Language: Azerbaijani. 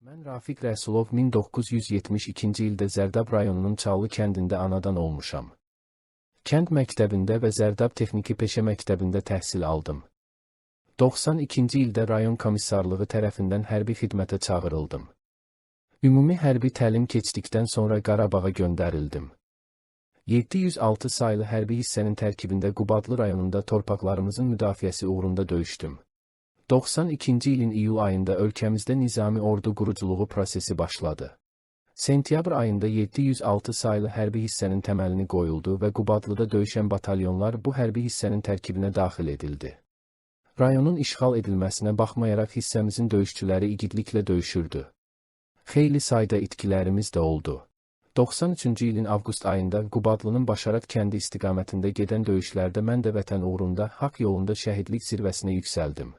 Mən Rafiq Rəsulov 1972-ci ildə Zərdab rayonunun Çallı kəndində anadan olmuşam. Kənd məktəbində və Zərdab Texniki Peşə Məktəbində təhsil aldım. 92-ci ildə rayon komissarlığı tərəfindən hərbi xidmətə çağırıldım. Ümumi hərbi təlim keçdikdən sonra Qarabağa göndərildim. 706 saylı hərbi hissənin tərkibində Qubadlı rayonunda torpaqlarımızın müdafiəsi uğrunda döyüşdüm. 92-ci ilin iyul ayında ölkəmizdə nizami ordu quruculuğu prosesi başladı. Sentyabr ayında 706 saylı hərbi hissənin təməlini qoyuldu və Qubadlıda döyüşən batalyonlar bu hərbi hissənin tərkibinə daxil edildi. Rayonun işğal edilməsinə baxmayaraq hissəmizin döyüşçüləri igidliklə döyüşürdü. Xeyli sayda itkilərimiz də oldu. 93-cü ilin avqust ayında Qubadlının Başaraq kəndi istiqamətində gedən döyüşlərdə mən də vətən uğrunda haqq yolunda şəhidlik zirvəsinə yüksəldim.